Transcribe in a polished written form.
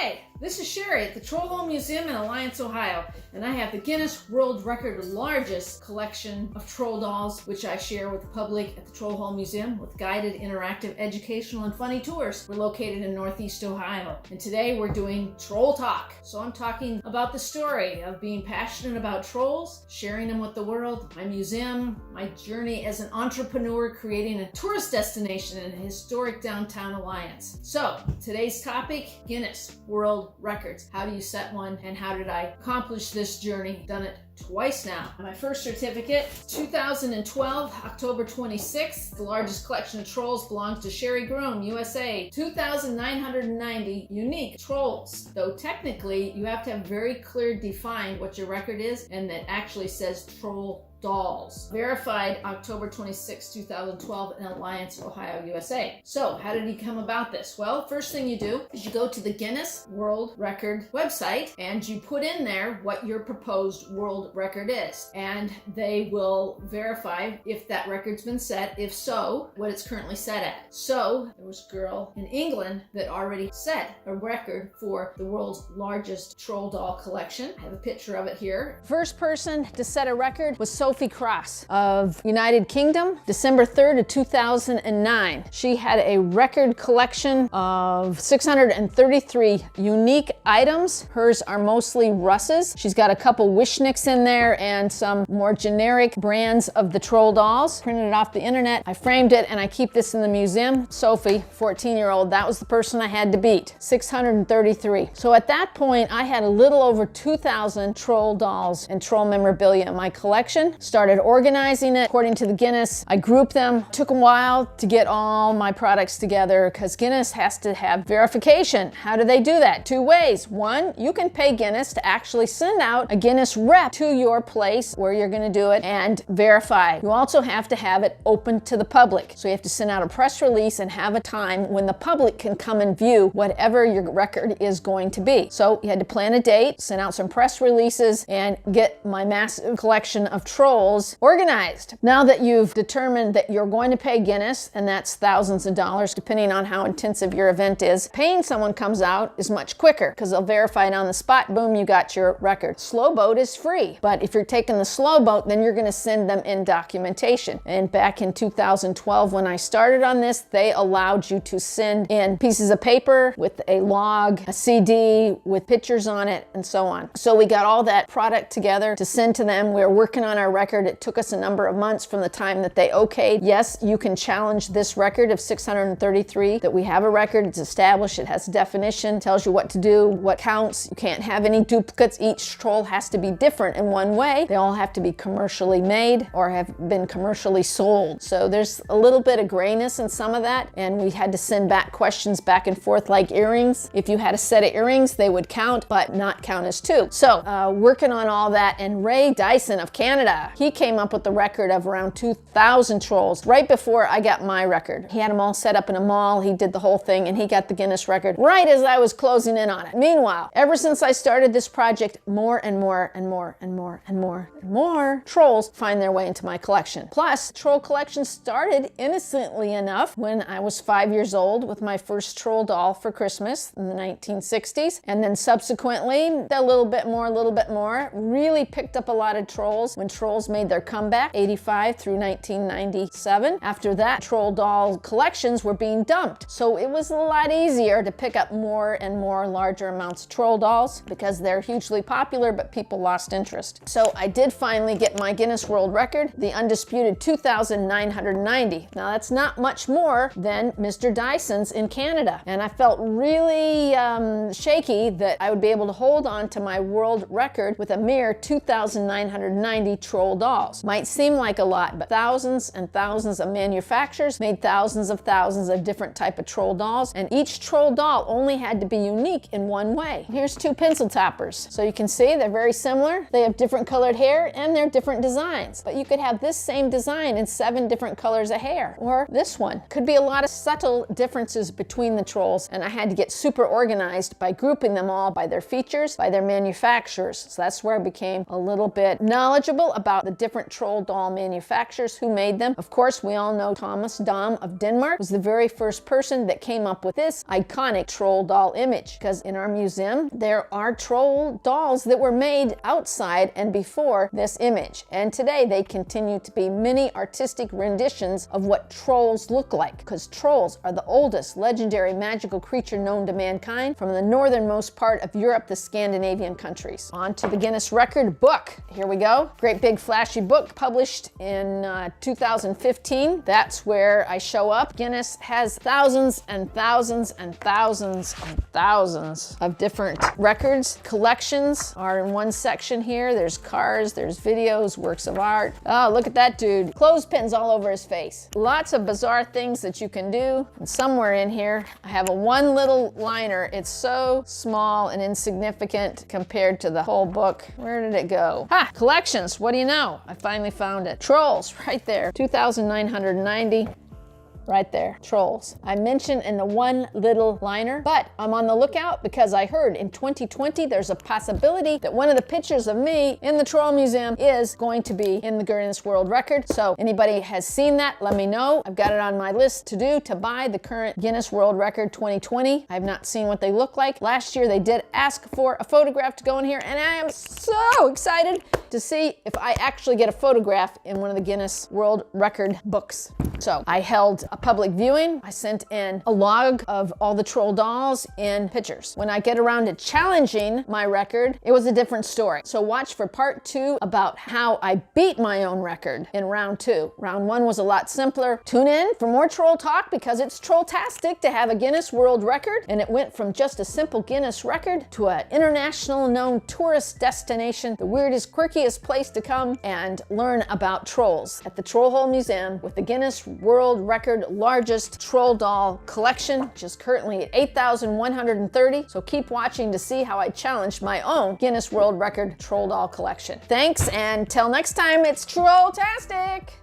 Hi, this is Sherry at the Troll Hole Museum in Alliance, Ohio, and I have the Guinness World Record largest collection of troll dolls, which I share with the public at the Troll Hole Museum with guided, interactive, educational, and funny tours. We're located in Northeast Ohio, and today we're doing Troll Talk. So I'm talking about the story of being passionate about trolls, sharing them with the world, my museum, my journey as an entrepreneur creating a tourist destination in a historic downtown Alliance. So today's topic, Guinness World Records. How do you set one, and how did I accomplish this journey? Done it twice now. My first certificate, 2012, October 26th. The largest collection of trolls belongs to Sherry Groom, USA. 2,990 unique trolls. Though technically, you have to have very clear defined what your record is, and that actually says troll dolls. Verified October 26, 2012 in Alliance, Ohio, USA. So how did he come about this? Well, first thing you do is you go to the Guinness World Record website and you put in there what your proposed world record is. And they will verify if that record's been set, if so, what it's currently set at. So there was a girl in England that already set a record for the world's largest troll doll collection. I have a picture of it here. First person to set a record was Sophie Cross of United Kingdom, December 3rd of 2009. She had a record collection of 633 unique items. Hers are mostly Russes. She's got a couple Wishnicks in there and some more generic brands of the troll dolls. Printed it off the internet. I framed it and I keep this in the museum. Sophie, 14-year-old, that was the person I had to beat. 633. So at that point, I had a little over 2,000 troll dolls and troll memorabilia in my collection. Started organizing it according to the Guinness. I grouped them. Took a while to get all my products together because Guinness has to have verification. How do they do that? Two ways. One, you can pay Guinness to actually send out a Guinness rep to your place where you're going to do it and verify. You also have to have it open to the public. So you have to send out a press release and have a time when the public can come and view whatever your record is going to be. So you had to plan a date, send out some press releases, and get my massive collection of trolls organized. Now that you've determined that you're going to pay Guinness, and that's thousands of dollars depending on how intensive your event is, paying someone comes out is much quicker because they'll verify it on the spot. Boom, you got your record. Slow boat is free, but if you're taking the slow boat, then you're going to send them in documentation. And back in 2012 when I started on this, they allowed you to send in pieces of paper with a log, a CD with pictures on it, and so on. So we got all that product together to send to them. We're working on our record. It took us a number of months from the time that they okayed. Yes, you can challenge this record of 633, that we have a record, it's established, it has definition, tells you what to do, what counts. You can't have any duplicates. Each troll has to be different in one way. They all have to be commercially made or have been commercially sold. So there's a little bit of grayness in some of that, and we had to send back questions back and forth like earrings. If you had a set of earrings, they would count, but not count as two. So working on all that, and Ray Dyson of Canada, he came up with the record of around 2,000 trolls right before I got my record. He had them all set up in a mall. He did the whole thing, and he got the Guinness record right as I was closing in on it. Meanwhile, ever since I started this project, more and more and more and more and more and more trolls find their way into my collection. Plus, troll collection started innocently enough when I was 5 years old with my first troll doll for Christmas in the 1960s, and then subsequently a little bit more, really picked up a lot of trolls when trolls made their comeback, 85 through 1997. After that, troll doll collections were being dumped. So it was a lot easier to pick up more and more larger amounts of troll dolls because they're hugely popular, but people lost interest. So I did finally get my Guinness World Record, the undisputed 2,990. Now that's not much more than Mr. Dyson's in Canada. And I felt really shaky that I would be able to hold on to my world record with a mere 2,990 troll dolls. Might seem like a lot, but thousands and thousands of manufacturers made thousands of different type of troll dolls, and each troll doll only had to be unique in one way. Here's two pencil toppers. So you can see they're very similar. They have different colored hair and they're different designs, but you could have this same design in 7 different colors of hair, or this one. Could be a lot of subtle differences between the trolls, and I had to get super organized by grouping them all by their features, by their manufacturers. So that's where I became a little bit knowledgeable about about the different troll doll manufacturers who made them. Of course, we all know Thomas Dam of Denmark was the very first person that came up with this iconic troll doll image, because in our museum there are troll dolls that were made outside and before this image, and today they continue to be many artistic renditions of what trolls look like, because trolls are the oldest legendary magical creature known to mankind from the northernmost part of Europe, the Scandinavian countries. On to the Guinness Record book. Here we go. Great big flashy book published in 2015. That's where I show up. Guinness has thousands and thousands and thousands and thousands of different records. Collections are in one section here. There's cars, there's videos, works of art. Oh, look at that dude. Clothespins all over his face. Lots of bizarre things that you can do. And somewhere in here, I have a one little liner. It's so small and insignificant compared to the whole book. Where did it go? Ha! Collections. What do you know? I finally found it. Trolls, right there. 2,990. Right there, trolls. I mentioned in the one little liner, but I'm on the lookout because I heard in 2020 there's a possibility that one of the pictures of me in the Troll Museum is going to be in the Guinness World Record. So anybody has seen that, let me know. I've got it on my list to buy the current Guinness World Record 2020. I've not seen what they look like. Last year they did ask for a photograph to go in here, and I am so excited to see if I actually get a photograph in one of the Guinness World Record books. So I held a public viewing. I sent in a log of all the troll dolls in pictures. When I get around to challenging my record, it was a different story. So watch for part 2 about how I beat my own record in round 2. Round 1 was a lot simpler. Tune in for more troll talk because it's troll-tastic to have a Guinness World Record, and it went from just a simple Guinness record to an international known tourist destination, the weirdest, quirkiest place to come and learn about trolls at the Troll Hole Museum with the Guinness World Record largest troll doll collection, which is currently at 8,130. So keep watching to see how I challenge my own Guinness World Record troll doll collection. Thanks, and till next time, it's Troll-tastic!